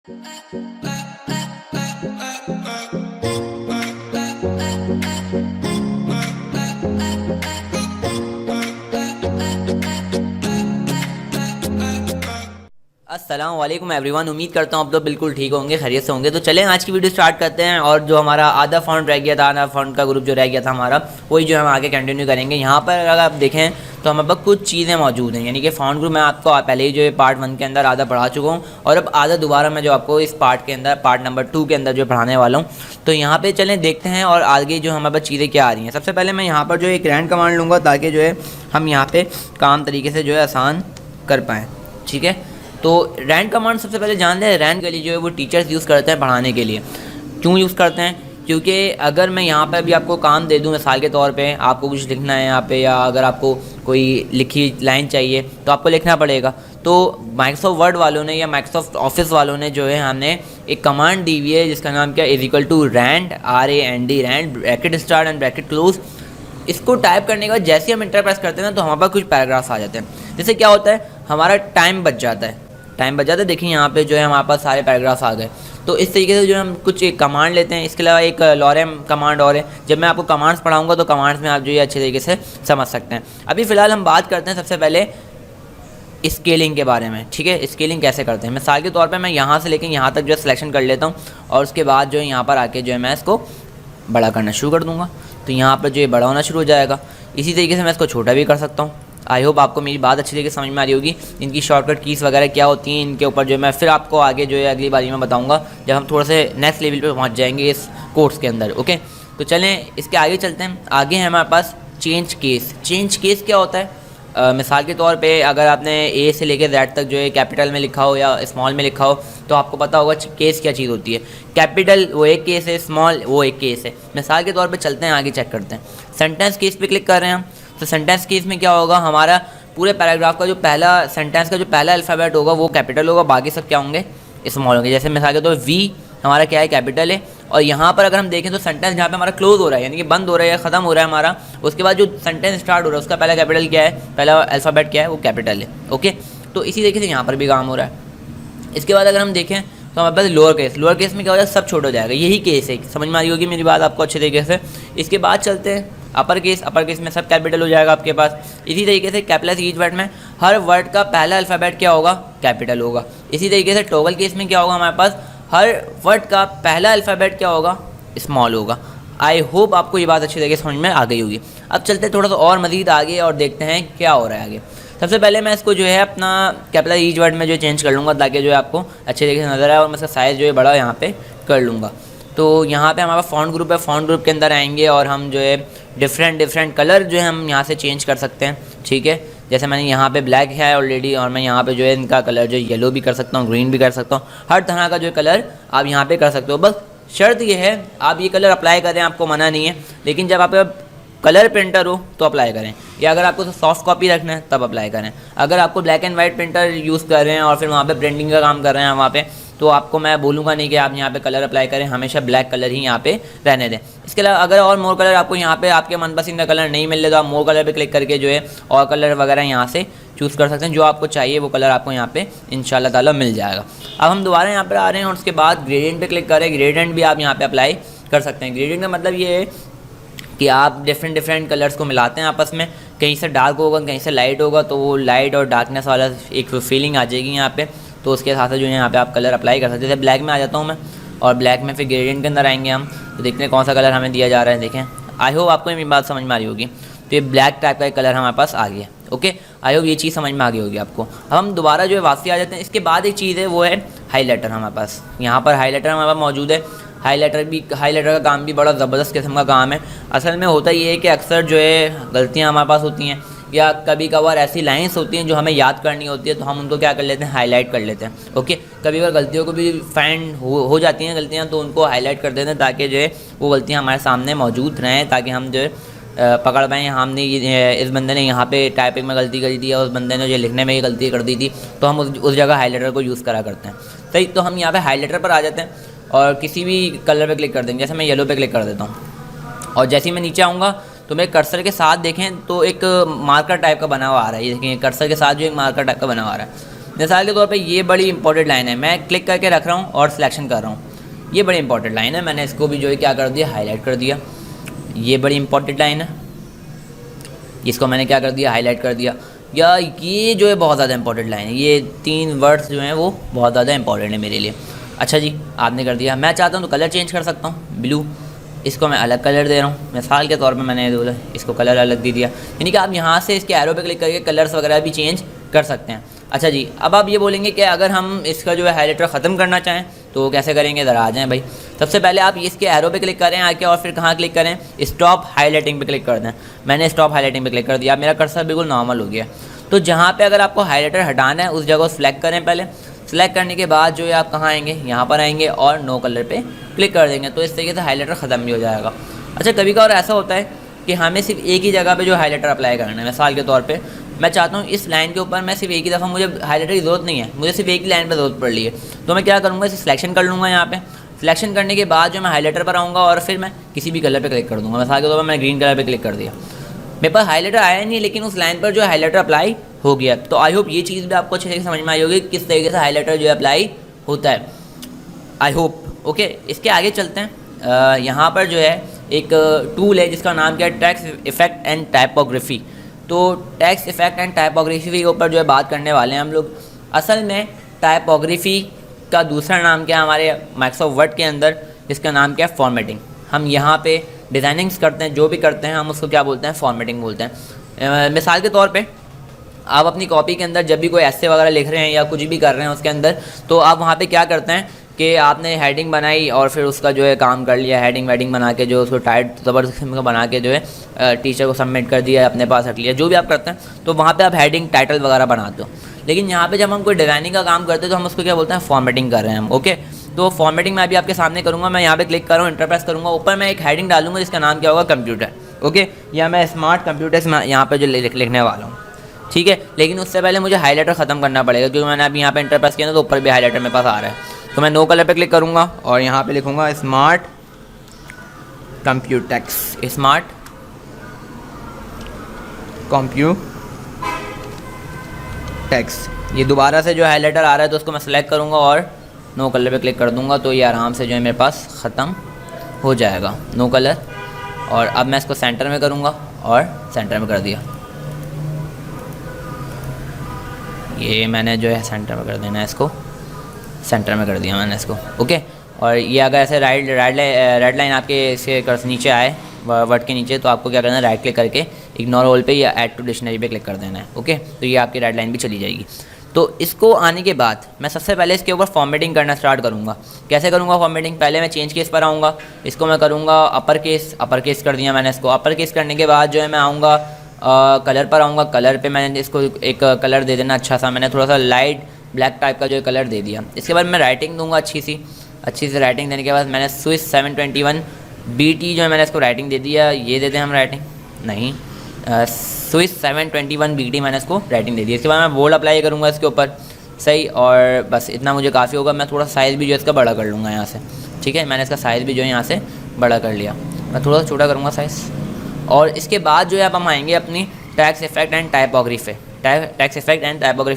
अस्सलाम वालेकुम एवरीवन। उम्मीद करता हूँ आप तो बिल्कुल ठीक होंगे, खैरियत से होंगे। तो चलें आज की वीडियो स्टार्ट करते हैं। और जो हमारा आधा फंड रह गया था, आधा फंड का ग्रुप जो रह गया था हमारा, वही जो हम आगे कंटिन्यू करेंगे। यहाँ पर अगर आप देखें तो हमारे पास कुछ चीज़ें मौजूद हैं, यानी कि फंड ग्रुप मैं आपको पहले ही जो है पार्ट 1 के अंदर आधा पढ़ा चुका हूँ, और अब आधा दोबारा मैं जो आपको इस पार्ट के अंदर पार्ट नंबर 2 के अंदर जो पढ़ाने वाला हूँ। तो यहाँ पर चलें देखते हैं और आगे जो हमारे पास चीज़ें क्या आ रही हैं। सबसे पहले मैं यहाँ पर जो एक रैंड कमांड लूँगा ताकि जो है हम यहाँ पर काम तरीके से जो है आसान कर पाएँ। ठीक है, तो रैंड कमांड सबसे पहले जान लें। रैंड के लिए जो है वो टीचर्स यूज़ करते हैं पढ़ाने के लिए। क्यों यूज़ करते हैं? क्योंकि अगर मैं यहाँ पर भी आपको काम दे दूँ मिसाल के तौर पे, आपको कुछ लिखना है यहाँ पे, या अगर आपको कोई लिखी लाइन चाहिए तो आपको लिखना पड़ेगा। तो माइक्रोसॉफ्ट वर्ड वालों ने या माइक्रोसॉफ्ट ऑफिस वालों ने जो है हमने एक कमांड दी हुई है जिसका नाम क्या = rand, RAND, rand bracket start and bracket close. इसको टाइप करने के बाद जैसे हम इंटर प्रेस करते हैं ना, तो हमारे पास कुछ पैराग्राफ्स आ जाते हैं। जैसे क्या होता है, हमारा टाइम बच जाता है। देखिए यहाँ पे जो है हमारे पास सारे पैराग्राफ्स आ गए। तो इस तरीके से जो हम कुछ एक कमांड लेते हैं। इसके अलावा एक लॉरेम कमांड और है। जब मैं आपको कमांड्स पढ़ाऊंगा तो कमांड्स में आप जो है अच्छे तरीके से समझ सकते हैं। अभी फ़िलहाल हम बात करते हैं सबसे पहले स्केलिंग के बारे में। ठीक है, स्केलिंग कैसे करते हैं। मिसाल के तौर पर मैं यहाँ से लेकर यहाँ तक जो है सिलेक्शन कर लेता हूँ, और उसके बाद जो है यहाँ पर आके जो है मैं इसको बड़ा करना शुरू कर दूँगा। तो यहाँ पर जो है बड़ा होना शुरू हो जाएगा। इसी तरीके से मैं इसको छोटा भी कर सकता हूँ। आई होप आपको मेरी बात अच्छी तरीके से समझ में आ रही होगी। इनकी शॉर्टकट कीज़ वगैरह क्या होती हैं, इनके ऊपर जो है मैं फिर आपको आगे जो है अगली बारी में बताऊंगा जब हम थोड़ा से नेक्स्ट लेवल पे पहुंच जाएंगे इस कोर्स के अंदर। ओके, तो चलें इसके आगे चलते हैं। आगे है हमारे पास चेंज केस। चेंज केस क्या होता है? मिसाल के तौर पे अगर आपने A से लेकर Z तक जो है कैपिटल में लिखा हो या स्मॉल में लिखा हो, तो आपको पता होगा केस क्या चीज़ होती है। कैपिटल वो एक केस है, स्मॉल वो एक केस है। मिसाल के तौर पे चलते हैं आगे, चेक करते हैं। सेंटेंस केस पे क्लिक कर रहे हैं हम। तो सेंटेंस केस में क्या होगा, हमारा पूरे पैराग्राफ का जो पहला सेंटेंस का जो पहला अल्फ़ाबेट होगा वो कैपिटल होगा, बाकी सब क्या होंगे, स्मॉल होंगे। जैसे मिसाल के तौर पर V हमारा क्या है, कैपिटल है। और यहाँ पर अगर हम देखें तो सेंटेंस जहाँ पे हमारा क्लोज हो रहा है, यानी कि बंद हो रहा है या ख़त्म हो रहा है हमारा, उसके बाद जो सेंटेंस स्टार्ट हो रहा है उसका पहला कैपिटल क्या है, पहला अल्फ़ाबेट क्या है, वो कैपिटल है। ओके, तो इसी तरीके से यहाँ पर भी काम हो रहा है। इसके बाद अगर हम देखें तो हमारे पास लोअर केस में क्या हो जाएगा, सब छोटा हो जाएगा। यही केस है, समझ में आ रही होगी मेरी बात आपको अच्छे तरीके से। इसके बाद चलते हैं अपर केस में सब कैपिटल हो जाएगा आपके पास। इसी तरीके से कैपिटल ईच वर्ड में हर वर्ड का पहला अल्फ़ाबेट क्या होगा, कैपिटल होगा। इसी तरीके से टॉगल केस में क्या होगा, हमारे पास हर वर्ड का पहला अल्फ़ाबेट क्या होगा, स्मॉल होगा। आई होप आपको ये बात अच्छी तरीके से समझ में आ गई होगी। अब चलते हैं थोड़ा सा और मज़ीद आगे और देखते हैं क्या हो रहा है आगे। सबसे पहले मैं इसको जो है अपना कैपिटल ईच वर्ड में जो चेंज कर लूँगा ताकि जो है आपको अच्छे तरीके से नज़र आए, और मैं इसका साइज़ जो है बड़ा यहाँ पे कर लूँगा। तो यहाँ पे हमारा फॉन्ट ग्रुप है। फॉन्ट ग्रुप के अंदर आएंगे और हम जो है डिफरेंट कलर जो है हम यहाँ से चेंज कर सकते हैं। ठीक है, जैसे मैंने यहाँ पे ब्लैक है ऑलरेडी, और मैं यहाँ पे जो है इनका कलर जो येलो भी कर सकता हूँ, ग्रीन भी कर सकता हूँ। हर तरह का जो कलर आप यहाँ पे कर सकते हो। बस शर्त ये है आप ये कलर अप्लाई करें, आपको मना नहीं है, लेकिन जब आपका कलर प्रिंटर हो तो अप्लाई करें, या अगर आपको सॉफ्ट कॉपी रखना है तब अप्लाई करें। अगर आपको black and white printer use कर रहे हैं और फिर वहाँ पे प्रिंटिंग का काम कर रहे हैं वहाँ पे, तो आपको मैं बोलूँगा नहीं कि आप यहाँ पे कलर अप्लाई करें, हमेशा ब्लैक कलर ही यहाँ पे रहने दें। इसके अलावा अगर और मोर कलर आपको यहाँ पे आपके मनपसंद का कलर नहीं मिल रहा, तो आप मोर कलर पे क्लिक करके जो है और कलर वगैरह यहाँ से चूज़ कर सकते हैं। जो आपको चाहिए वो कलर आपको यहाँ पे इंशाल्लाह ताला मिल जाएगा। अब हम दोबारा यहाँ पर आ रहे हैं और उसके बाद ग्रेडियंट पे क्लिक करें। ग्रेडियंट भी आप यहाँ पे अप्लाई कर सकते हैं। ग्रेडियंट का मतलब ये है कि आप डिफरेंट कलर्स को मिलाते हैं आपस में, कहीं से डार्क होगा कहीं से लाइट होगा, तो वो लाइट और डार्कनेस वाला एक फीलिंग आ जाएगी यहाँ पे। तो उसके साथ जो है यहाँ पे आप कलर अप्लाई कर सकते हैं। जैसे ब्लैक में आ जाता हूँ मैं, और ब्लैक में फिर ग्रेडियंट के अंदर आएंगे हम, तो देखते हैं कौन सा कलर हमें दिया जा रहा है। देखें, आई होप आपको मेरी बात समझ में आ रही होगी। तो ये ब्लैक टाइप का एक कलर हमारे पास आ गया। ओके, आई होप ये चीज़ समझ में आ गई होगी आपको। अब हम दोबारा जो है वापसी आ जाते हैं। इसके बाद एक चीज़ है वो है हाईलाइटर। हमारे पास यहाँ पर हाईलाइटर हमारे पास मौजूद है। हाईलाइटर का काम भी बड़ा ज़बरदस्त किस्म का काम है। असल में होता ये है कि अक्सर जो है गलतियाँ हमारे पास होती हैं, या कभी कभार ऐसी लाइंस होती हैं जो हमें याद करनी होती है, तो हम उनको क्या कर लेते हैं, हाईलाइट कर लेते हैं। ओके, कभी कभार गलतियों को भी फाइंड हो जाती हैं गलतियाँ, तो उनको हाईलाइट कर देते हैं ताकि जो है वो गलतियाँ हमारे सामने मौजूद रहें, ताकि हम जो है पकड़ पाएँ। हमने इस बंदे ने यहाँ पे टाइपिंग में गलती करी थी, और उस बंदे ने जो लिखने में ये गलती कर दी थी, तो हम उस जगह हाईलाइटर को यूज़ करा करते हैं। सही, तो हम यहाँ पे हाईलाइटर पर आ जाते हैं और किसी भी कलर पे क्लिक कर देंगे। जैसे मैं येलो पे क्लिक कर देता हूँ, और जैसे ही मैं नीचे आऊँगा तो मेरे कर्सर के साथ देखें तो एक मार्कर टाइप का बना हुआ आ रहा है। ये देखें, कर्सर के साथ जो एक मार्कर टाइप का बना हुआ आ रहा है। मिसाल के तौर पे ये बड़ी इंपॉर्टेंट लाइन है, मैं क्लिक करके रख रहा हूँ और सिलेक्शन कर रहा हूँ। ये बड़ी इंपॉर्टेंट लाइन है, मैंने इसको भी जो है क्या कर दिया, हाईलाइट कर दिया। ये बड़ी इंपॉर्टेंट लाइन है, इसको मैंने क्या कर दिया, हाईलाइट कर दिया। या ये जो है बहुत ज़्यादा इंपॉर्टेंट लाइन है, ये 3 वर्ड्स जो हैं वो बहुत ज़्यादा इंपॉर्टेंट है मेरे लिए। अच्छा जी, आपने कर दिया। मैं चाहता हूँ तो कलर चेंज कर सकता हूँ, ब्लू, इसको मैं अलग कलर दे रहा हूँ। मिसाल के तौर पे मैंने इसको कलर अलग दे दिया, यानी कि आप यहाँ से इसके एरो पे क्लिक करके कलर्स वगैरह भी चेंज कर सकते हैं। अच्छा जी, अब आप ये बोलेंगे कि अगर हम इसका जो है हाईलाइटर ख़त्म करना चाहें तो कैसे करेंगे, ज़रा आ जाएँ भाई। सबसे पहले आप इसके एरो पे क्लिक करें आके, और फिर कहाँ क्लिक करें, स्टॉप हाईलाइटिंग पे क्लिक कर दें। मैंने स्टॉप हाईलाइटिंग पे क्लिक कर दिया, मेरा कर्सर बिल्कुल नॉर्मल हो गया। तो जहाँ पे अगर आपको हाईलाइटर हटाना है उस जगह को सिलेक्ट करें पहले। सिलेक्ट करने के बाद जो है आप कहाँ आएंगे, यहाँ पर आएंगे और नो कलर पे क्लिक कर देंगे, तो इस तरीके से हाईलाइटर ख़त्म भी हो जाएगा। अच्छा, कभी कभार ऐसा होता है कि हमें सिर्फ एक ही जगह पे जो हाईलाइटर अप्लाई करना है। मिसाल के तौर पे मैं चाहता हूँ इस लाइन के ऊपर मैं सिर्फ एक ही दफ़ा, मुझे हाईलाइटर की ज़रूरत नहीं है, मुझे सिर्फ एक ही लाइन पर ज़रूरत पड़ रही है, तो मैं क्या करूँगा, इसे सिलेक्शन कर लूँगा। यहाँ पे सिलेक्शन करने के बाद जो मैं हाईलाइटर पर आऊँगा और फिर मैं किसी भी कलर पे क्लिक कर दूँगा। मिसाल के तौर पर मैं ग्रीन कलर पे क्लिक कर दिया, मेरे पास हाईलाइटर आया नहीं, लेकिन उस लाइन पर जो हाईलाइटर अप्लाई हो गया। तो आई होप ये चीज़ भी आपको अच्छे से समझ में आई होगी किस तरीके से हाईलाइटर जो है अप्लाई होता है, आई होप। ओके, इसके आगे चलते हैं। यहाँ पर जो है एक टूल है जिसका नाम क्या है, टेक्स्ट इफेक्ट एंड टाइपोग्राफी। तो टेक्स्ट इफेक्ट एंड टाइपोग्राफी के ऊपर जो है बात करने वाले हैं हम लोग। असल में टाइपोग्राफी का दूसरा नाम क्या है हमारे माइक्रोसॉफ्ट वर्ड के अंदर, जिसका नाम क्या है, फॉर्मेटिंग। हम यहाँ पे डिज़ाइनिंग्स करते हैं, जो भी करते हैं हम उसको क्या बोलते हैं, फॉर्मेटिंग बोलते हैं। मिसाल के तौर पे आप अपनी कॉपी के अंदर जब भी कोई ऐसे वगैरह लिख रहे हैं या कुछ भी कर रहे हैं उसके अंदर, तो आप वहाँ पे क्या करते हैं कि आपने हेडिंग बनाई और फिर उसका जो है काम कर लिया, हेडिंग वेडिंग बना के जो उसको टाइट ज़बरदस्त बना के जो है टीचर को सबमिट कर दिया, अपने पास रख लिया, जो भी आप करते हैं, तो वहाँ पे आप हेडिंग टाइटल वगैरह बनाते हो। लेकिन यहाँ पे जब हम कोई डिज़ाइनिंग का काम करते हैं तो हम उसको क्या बोलते हैं, फॉर्मेटिंग कर रहे हैं हम। ओके, तो फॉर्मेटिंग मैं अभी आपके सामने करूँगा। मैं यहाँ पे क्लिक कर रहा हूँ, इंटरप्रेस करूँगा, ऊपर मैं एक हेडिंग डालूंगा जिसका नाम क्या होगा, कंप्यूटर। ओके, या मैं स्मार्ट कंप्यूटर्स यहाँ पर जो लिखने वाला हूँ, ठीक है। लेकिन उससे पहले मुझे हाईलाइटर ख़त्म करना पड़ेगा, क्योंकि मैंने अभी यहाँ पे इंटरप्रेस किया ना तो ऊपर भी हाईलाइटर मेरे पास आ रहा है। तो मैं नो कलर पे क्लिक करूँगा और यहाँ पे लिखूँगा स्मार्ट कंप्यूटेक्स, स्मार्ट कंप्यूटेक्स। ये दोबारा से जो हाईलाइटर आ रहा है तो उसको मैं सेलेक्ट करूँगा और नो कलर पे क्लिक कर दूँगा, तो ये आराम से जो है मेरे पास ख़त्म हो जाएगा, नो कलर। और अब मैं इसको सेंटर में करूँगा और सेंटर में कर दिया। ये मैंने जो है सेंटर में कर देना है, इसको सेंटर में कर दिया मैंने इसको। ओके, और ये अगर ऐसे रेड लाइन आपके से नीचे आए वर्ड के नीचे, तो आपको क्या करना है, राइट क्लिक करके इग्नोर ऑल पे या ऐड टू डिक्शनरी पे क्लिक कर देना है। ओके, तो ये आपकी रेड लाइन भी चली जाएगी। तो इसको आने के बाद मैं सबसे पहले इसके ऊपर फॉर्मेटिंग करना स्टार्ट करूँगा। कैसे करूँगा फॉर्मेटिंग, पहले मैं चेंज केस पर आऊँगा, इसको मैं करूँगा अपर केस कर दिया मैंने। इसको अपर केस करने के बाद जो है मैं आऊँगा कलर पर आऊँगा। कलर पे मैंने इसको एक कलर दे देना अच्छा सा, मैंने थोड़ा सा लाइट ब्लैक टाइप का जो कलर दे दिया। इसके बाद मैं राइटिंग दूंगा अच्छी सी राइटिंग देने के बाद मैंने स्विस 721 BT जो है मैंने इसको राइटिंग दे दिया। ये देते हैं हम राइटिंग, नहीं स्विस 721 BT मैंने इसको राइटिंग दे दी। इसके बाद मैं बोल्ड अप्लाई करूँगा इसके ऊपर, सही। और बस इतना मुझे काफ़ी होगा। मैं थोड़ा साइज़ भी जो है इसका बड़ा कर लूँगा यहाँ से, ठीक है। मैंने इसका साइज़ भी जो है यहाँ से बड़ा कर लिया, मैं थोड़ा सा छोटा करूँगा साइज़। और इसके बाद जो है अब हम आएंगे अपनी टेक्स्ट इफेक्ट एंड टाइपोग्राफी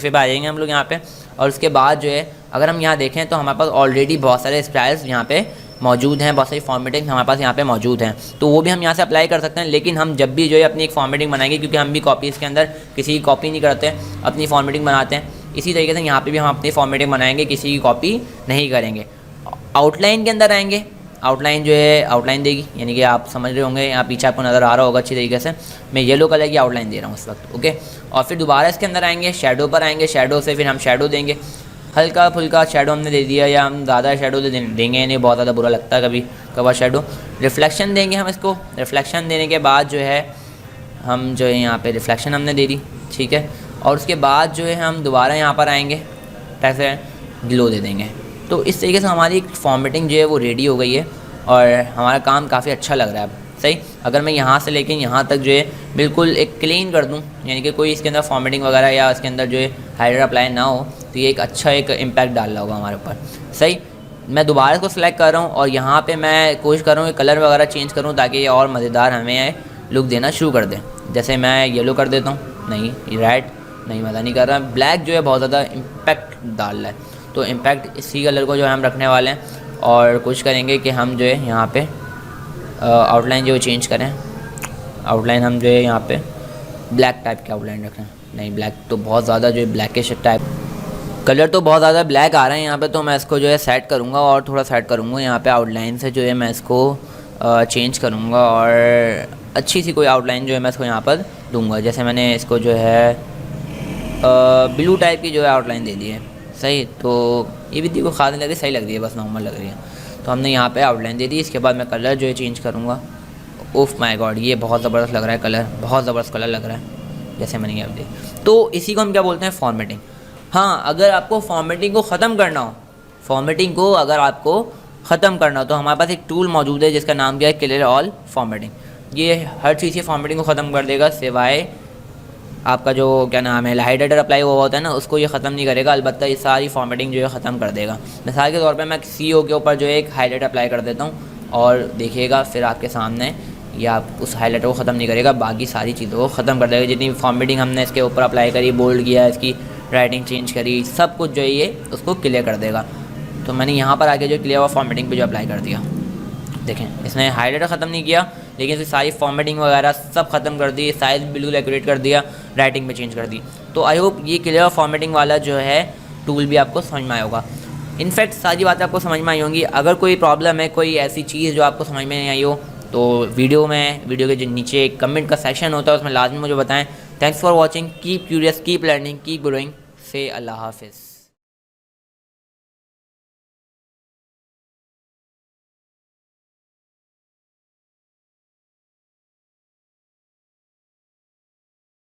पे आ जाएंगे हम लोग यहाँ पे। और उसके बाद जो है अगर हम यहाँ देखें तो हमारे पास ऑलरेडी बहुत सारे स्टाइल्स यहाँ पे मौजूद हैं, बहुत सारी फॉर्मेटिंग हमारे पास यहाँ पे मौजूद हैं, तो वो भी हम यहाँ से अप्लाई कर सकते हैं। लेकिन हम जब भी जो है अपनी एक फॉर्मेटिंग बनाएंगे, क्योंकि हम भी कॉपीज़ के अंदर किसी की कॉपी नहीं करते, अपनी फॉर्मेटिंग बनाते हैं, इसी तरीके से यहाँ पे भी हम अपनी फॉर्मेटिंग बनाएंगे, किसी की कॉपी नहीं करेंगे। आउटलाइन के अंदर आएंगे, आउटलाइन जो है आउटलाइन देगी, यानी कि आप समझ रहे होंगे, यहाँ पीछे आपको नज़र आ रहा होगा अच्छी तरीके से, मैं येलो कलर की आउटलाइन दे रहा हूँ इस वक्त। ओके, और फिर दोबारा इसके अंदर आएंगे, शेडो पर आएंगे, शेडो से फिर हम शेडो देंगे, हल्का फुल्का शेडो हमने दे दिया, या हम ज़्यादा शेडो देंगे नहीं, बहुत ज़्यादा बुरा लगता है कभी कभार शेडो। रिफ्लेक्शन देंगे हम इसको, रिफ्लेक्शन देने के बाद जो है हम जो है यहाँ पे रिफ्लेक्शन हमने दे दी, ठीक है। और उसके बाद जो है हम दोबारा यहाँ पर आएंगे, ऐसे ग्लो दे देंगे। तो इस तरीके से हमारी फॉर्मेटिंग जो है वो रेडी हो गई है और हमारा काम काफ़ी अच्छा लग रहा है अब, सही। अगर मैं यहाँ से लेके यहाँ तक जो है बिल्कुल एक क्लीन कर दूँ, यानी कि कोई इसके अंदर फॉर्मेटिंग वगैरह या इसके अंदर जो है हाइलाइटर अप्लाई ना हो, तो ये एक अच्छा एक इम्पैक्ट डाल रहा होगा हमारे ऊपर, सही। मैं दोबारा इसको सिलेक्ट कर रहा हूँ और यहाँ पे मैं कोशिश कर रहा हूँ कि कलर वगैरह चेंज करूँ ताकि ये और मज़ेदार हमें लुक देना शुरू कर दे। जैसे मैं येलो कर देता हूँ, नहीं रेड, नहीं मज़ा नहीं कर रहा। ब्लैक जो है बहुत ज़्यादा इम्पैक्ट डाल रहा है, तो इम्पैक्ट इसी कलर को जो है हम रखने वाले हैं और कोशिश करेंगे कि हम जो है यहाँ पे आउटलाइन जो चेंज करें। आउटलाइन हम जो है यहाँ पे ब्लैक टाइप की आउटलाइन रखें। नहीं, ब्लैक तो बहुत ज़्यादा जो है ब्लैकिश टाइप कलर तो बहुत ज़्यादा ब्लैक आ रहे हैं यहाँ पे, तो मैं इसको जो है सेट करूँगा और थोड़ा सेट करूँगा यहाँ पे आउटलाइन से जो है मैं इसको चेंज करूँगा और अच्छी सी कोई आउटलाइन जो है मैं इसको यहाँ पर दूँगा। जैसे मैंने इसको जो है ब्लू टाइप की जो है आउटलाइन दे दी है। सही, तो ये भी देखो खास नहीं लग रही, सही लग रही है, बस नॉर्मल लग रही है। तो हमने यहाँ पे आउटलाइन दे दी। इसके बाद मैं कलर जो है चेंज करूँगा। ओफ माय गॉड, ये बहुत ज़बरदस्त लग रहा है कलर, बहुत ज़बरदस्त कलर लग रहा है जैसे मैंने यहाँ दे। तो इसी को हम क्या बोलते हैं, फॉर्मेटिंग। हाँ, अगर आपको फॉर्मेटिंग को ख़त्म करना हो, फॉर्मेटिंग को अगर आपको ख़त्म करना हो तो हमारे पास एक टूल मौजूद है जिसका नाम क्या है, क्लियर ऑल फॉर्मेटिंग। ये हर चीज़ की फॉर्मेटिंग को ख़त्म कर देगा सिवाय आपका जो क्या नाम है हाइलाइटर अप्लाई हुआ होता है ना, उसको ये ख़त्म नहीं करेगा। अलबत्ता ये सारी फॉर्मेटिंग जो है ख़त्म कर देगा। मिसाल के तौर पे मैं CO के ऊपर जो है एक हाईलाइट अप्लाई कर देता हूँ और देखिएगा फिर आपके सामने ये आप उस हाईलाइटर को ख़त्म नहीं करेगा, बाकी सारी चीज़ों को ख़त्म कर देगा। जितनी फॉर्मेटिंग हमने इसके ऊपर अप्लाई करी, बोल्ड किया, इसकी राइटिंग चेंज करी, सब कुछ जो है ये उसको क्लियर कर देगा। तो मैंने यहाँ पर आके जो क्लियर हुआ फॉर्मेटिंग पे जो अप्लाई कर दिया, देखें इसने हाईलाइटर ख़त्म नहीं किया लेकिन इसकी सारी फॉर्मेटिंग वगैरह सब ख़त्म कर दी, साइज़ बिल्कुल एक्यूरेट कर दिया, राइटिंग में चेंज कर दी। तो आई होप ये क्लियर फॉर्मेटिंग वाला जो है टूल भी आपको समझ में आया होगा। इनफैक्ट सारी बातें आपको समझ में आई होंगी। अगर कोई प्रॉब्लम है, कोई ऐसी चीज़ जो आपको समझ में नहीं आई हो, तो वीडियो के जो नीचे कमेंट का सेक्शन होता है उसमें लाजमी मुझे बताएं। Thanks for watching, keep curious, keep learning, keep growing. से अल्लाह हाफिज़।